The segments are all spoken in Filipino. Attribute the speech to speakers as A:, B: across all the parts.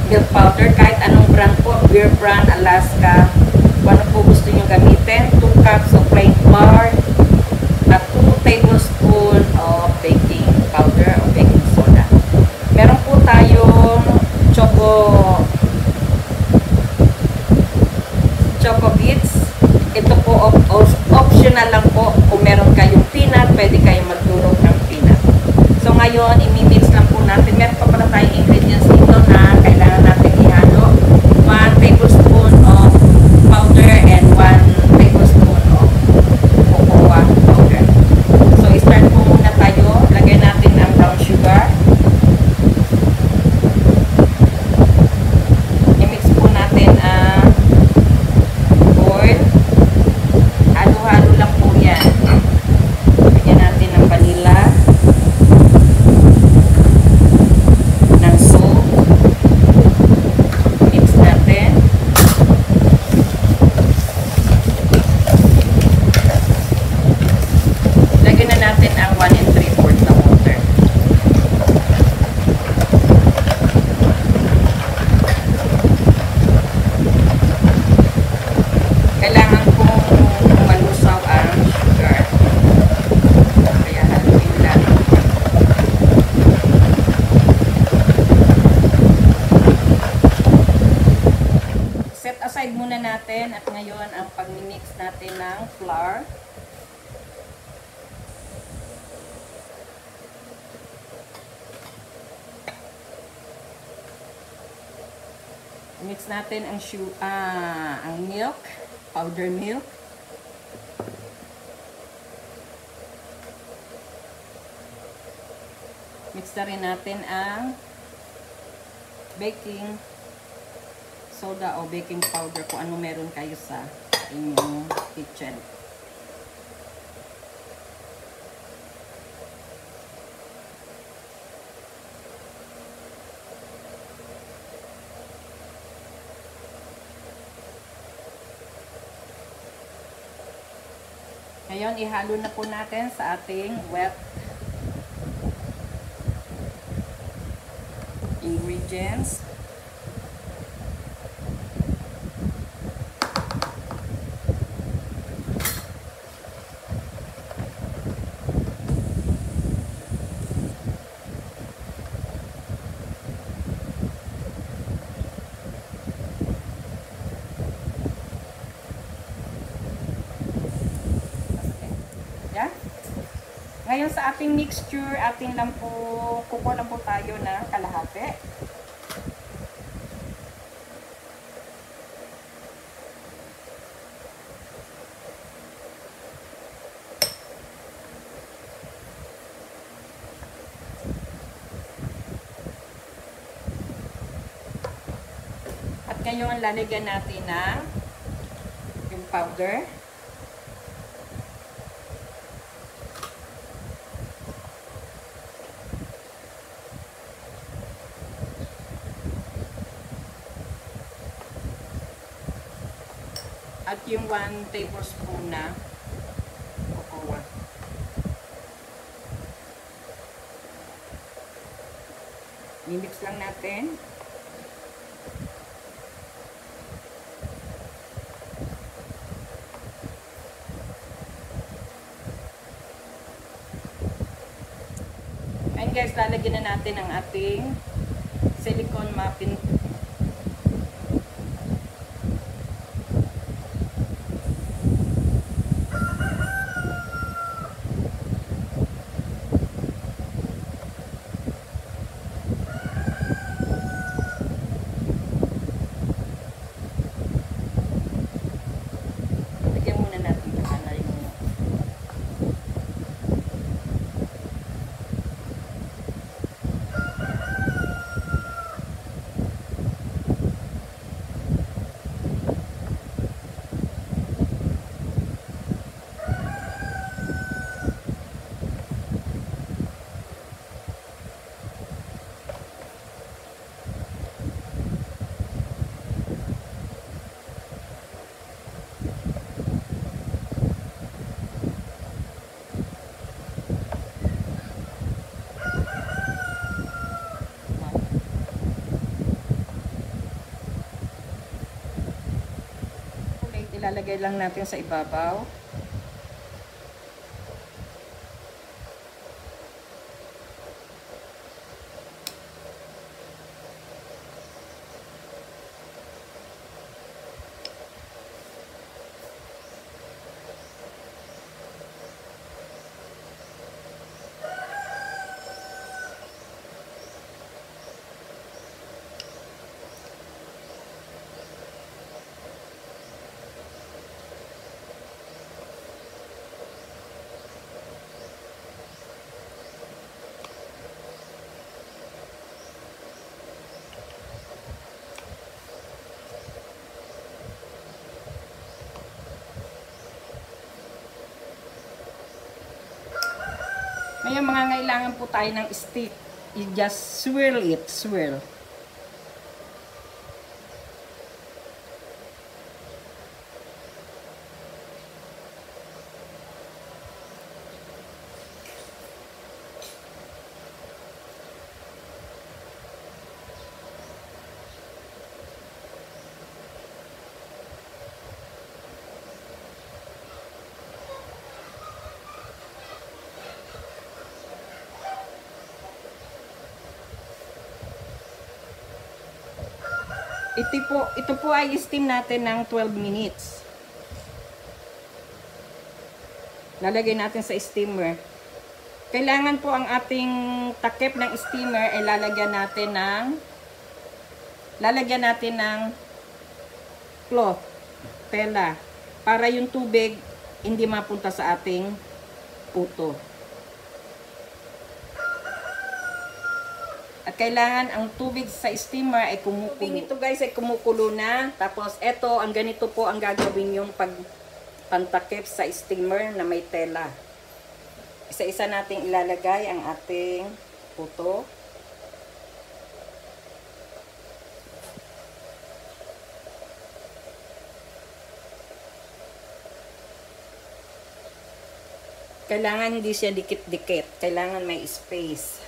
A: milk powder, kahit anong brand po, Beer Brand, Alaska, kung ano po gusto nyo gamitin, 2 cups of plain flour, at 2 tablespoons of baking powder o baking soda. Meron po tayong choco bits. Ito po optional lang po. Kung meron kayong peanut, pwede kayong magdurog ng peanut. So ngayon, imimix lang po natin. Meron pa pala tayong ingredients dito na kailangan natin ihalo. 1 tablespoon of powder and 1 tablespoon of cocoa powder. So start po muna tayo. Lagay natin ang brown sugar. I-mix po natin ang oil. Halo-halo lang po yan. Lagyan natin ng vanilla. Ng salt. Mix natin. Lagyan na natin ang 1 3/4 na water. Kailangan kong malusaw ang sugar. Kaya haluin lang. Set aside muna natin at ngayon ang pag-mix natin ng flour. Mix natin ang milk, powder milk. Mix na rin natin ang baking soda o baking powder kung ano meron kayo sa inyong kitchen. Ngayon, ihalo na po natin sa ating wet ingredients. Ngayon sa ating mixture, kukuha lang po tayo ng kalahati. At ngayon lalagyan natin ng yung powder. At yung 1 tablespoon na cocoa. I-mix lang natin. And guys, lalagyan na natin ang ating silicone muffin. Ilalagay lang natin sa ibabaw. Ngayon, mangangailangan po tayo ng stick. You just swirl it, swirl. Ito po ay steam natin ng 12 minutes. Lalagay natin sa steamer. Kailangan po ang ating takip ng steamer ay lalagyan natin ng cloth, tela, para yung tubig hindi mapunta sa ating puto. At kailangan ang tubig sa steamer ay kumukulo. Tubig ito guys ay kumukulo na. Tapos ito, ang ganito po ang gagawin yung pantakip sa steamer na may tela. Isa-isa nating ilalagay ang ating puto. Kailangan hindi siya dikit-dikit. Kailangan may space.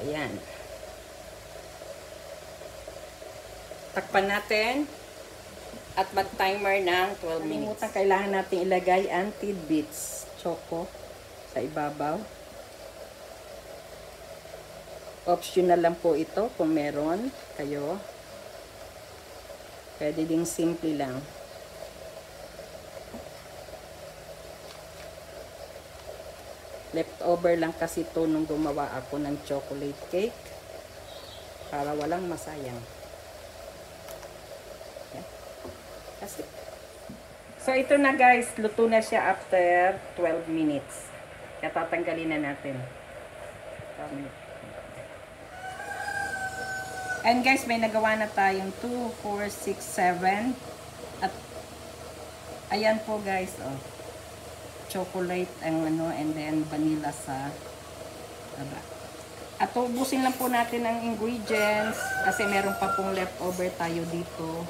A: Ayan. Takpan natin at mag-timer ng 12 minutes. Kailangan natin ilagay ang tidbits choco sa ibabaw. Optional lang po ito kung meron kayo. Pwede ding simple lang. Leftover lang kasi ito nung gumawa ako ng chocolate cake para walang masayang. Yan. Kasi. So ito na guys, luto na siya after 12 minutes. Kaya tatanggalin na natin. And guys, may nagawa na tayong 2, 4, 6, 7. At ayan po guys, oh. Chocolate ang and then vanilla sa baba. At ubusin lang po natin ang ingredients kasi meron pa pong leftover tayo dito.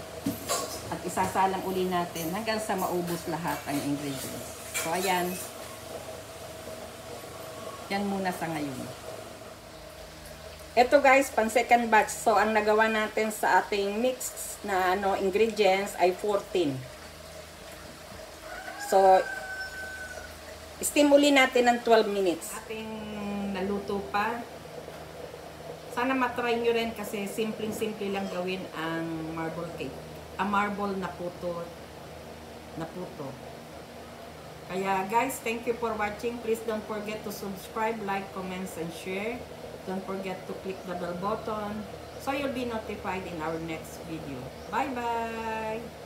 A: At isasalang uli natin hanggang sa maubos lahat ang ingredients. So ayan. Yan muna sa ngayon. Ito guys, pan second batch. So ang nagawa natin sa ating mix na ingredients ay 14. So steam uli natin ng 12 minutes. Ating naluto pa. Sana matry nyo rin kasi simpleng-simple lang gawin ang marble cake. Ang marble na puto. Kaya guys, thank you for watching. Please don't forget to subscribe, like, comments, and share. Don't forget to click the bell button so you'll be notified in our next video. Bye-bye!